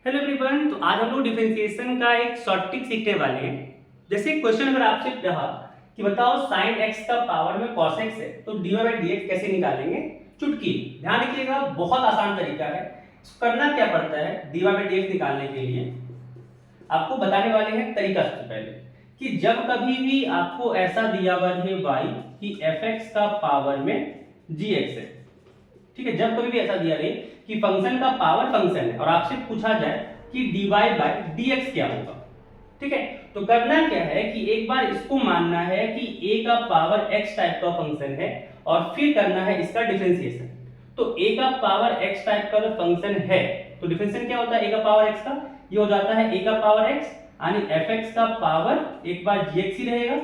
Hello everyone. तो आज हम लोग डिफरेंशिएशन का एक शॉर्ट ट्रिक सीखने वाले हैं। जैसे क्वेश्चन अगर आपसे रहा कि बताओ sin x का पावर में cos x है तो dy बाई dx कैसे निकालेंगे। चुटकी ध्यान रखिएगा, बहुत आसान तरीका है। करना क्या पड़ता है dy बाई dx निकालने के लिए, आपको बताने वाले हैं तरीका। सबसे पहले कि जब कभी भी आपको ऐसा दिया हुआ है y कि fx का पावर में gx है, ठीक है, जब कभी भी ऐसा दिया रहे कि फंक्शन का पावर फंक्शन है और आपसे पूछा जाए कि dy बाई dx क्या होगा, ठीक है, तो करना क्या है कि एक बार इसको मानना है कि a का पावर x टाइप का फंक्शन है और फिर करना है इसका डिफरेंशिएशन। तो a का पावर x टाइप का फंक्शन है तो डिफरेंशिएशन क्या होता है a का पावर x का, ये हो जाता है a का पावर x यानी fx का पावर एक बार gx ही रहेगा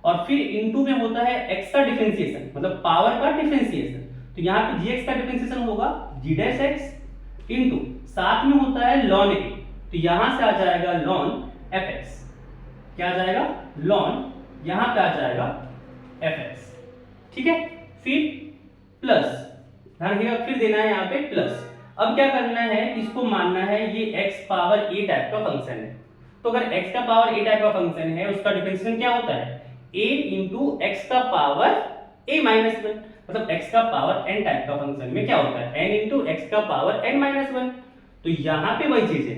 और फिर इनटू में होता है x का डिफरेंशिएशन, मतलब पावर का डिफरेंशिएशन। तो यहाँ पे gx का डिफरेंशिएशन होगा g डैश x इनटू साथ में होता है ln a, तो यहां से आ जाएगा ln fx। क्या आ जाएगा ln, यहां पे आ जाएगा fx, ठीक है। फिर प्लस, ध्यान रखिएगा फिर देना है यहाँ पे प्लस। अब क्या करना है, इसको मानना है ये x पावर a टाइप का फंक्शन है। तो अगर x का पावर a टाइप का फंक्शन है उसका डिफरेंशिएशन क्या होता है a इंटू एक्स का पावर a माइनस वन, मतलब x का पावर n टाइप का फंक्शन में क्या होता है n इंटू एक्स का पावर n माइनस वन। तो यहाँ पे वही चीज है,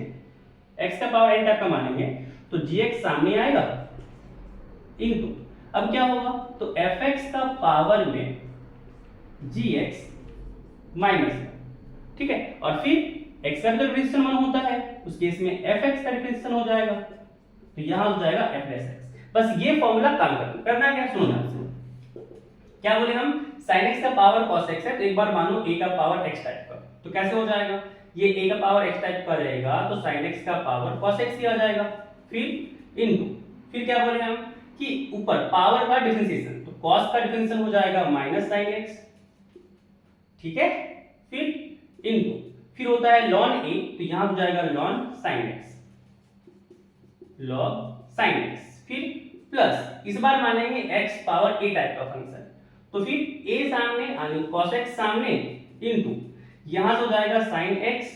x का पावर n टाइप का मानेंगे तो gx सामने आएगा इंटू अब क्या होगा तो fx का पावर में gx माइनस वन, ठीक है, और फिर x का डिफरेंशिएशन 1 होता है उस केस में fx का डिफरेंशिएशन हो जाएगा, तो यहां हो जाएगा f प्लस x। बस ये फॉर्मूला काम करना है। क्या सुनो ध्यान से, क्या बोले हम sin x का पावर cos x है तो एक बार मानो a का पावर x टाइप का, तो कैसे हो जाएगा ये a का पावर x टाइप का रहेगा तो sin x का पावर cos x ही आ जाएगा। फिर इनटू फिर क्या बोले हम कि ऊपर पावर का डिफरेंशिएशन, तो cos का डिफरेंशिएशन हो जाएगा माइनस sin x, ठीक है। फिर इनटू फिर होता है ln a, तो यहां हो जाएगा ln sin x, log sin x। फिर प्लस इस बार मानेंगे x पावर a टाइप का फंक्शन, तो फिर a सामने यानी cos x सामने इनटू यहां से हो जाएगा sin x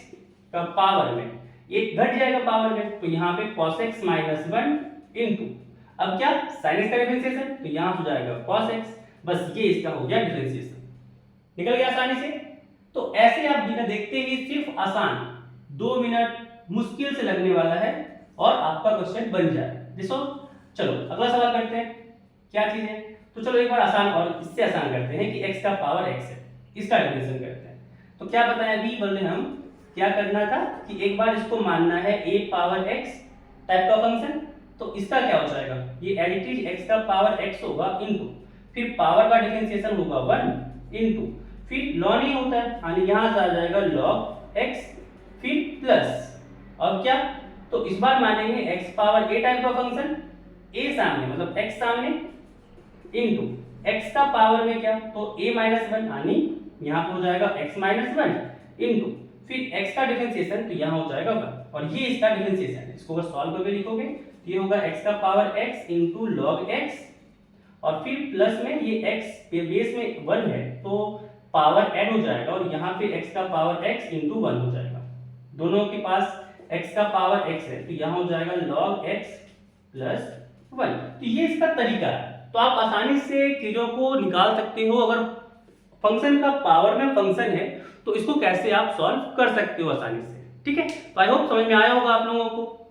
का पावर में एक घट जाएगा पावर में, तो यहां पे cos x minus one into अब क्या sin x का डिफरेंशिएशन, तो यहां हो जाएगा cos x। बस ये इसका हो गया डिफरेंशिएशन, निकल गया आसानी से। तो ऐसे आप बिना देखते ही सिर्फ आसान 2 मिनट मुश्किल से लगने वाला है और आपका क्वेश्चन बन जाए। देखो चलो अगला सवाल करते हैं, क्या चीज है, तो चलो एक बार आसान और इससे आसान करते हैं कि x का पावर x है, इसका डिफरेंशिएशन करते हैं। तो क्या बताया अभी बोले हम, क्या करना था कि एक बार इसको मानना है a पावर x टाइप का फंक्शन, तो इसका क्या हो जाएगा ये एज इट इज x का पावर x होगा इनटू फिर पावर का डिफरेंशिएशन होगा 1 इनटू फिर ln ही होता है यानी यहां से आ जाएगा log x फिर प्लस और क्या, तो इस बार मानेंगे x पावर a टाइप का फंक्शन a सामने मतलब x सामने इनटू x का पावर में क्या तो a माइनस वन यानी यहां पर हो जाएगा x माइनस वन इनटू फिर x का डिफरेंशिएशन, तो यहां हो जाएगा 1 और ये इसका डिफरेंशिएशन है। इसको अगर सॉल्व करके लिखोगे तो ये होगा x का power x into log x और फिर प्लस में ये x के बेस में 1 है तो पावर ऐड हो जाएगा और यहाँ पे x का पावर x इंटू 1 हो जाएगा। दोनों के पास x का पावर x है तो यहाँ हो जाएगा log x प्लस 1। तो ये इसका तरीका है, तो आप आसानी से चीजों को निकाल सकते हो। अगर फंक्शन का पावर में फंक्शन है तो इसको कैसे आप सॉल्व कर सकते हो आसानी से, ठीक है। तो आई होप समझ में आया होगा आप लोगों को।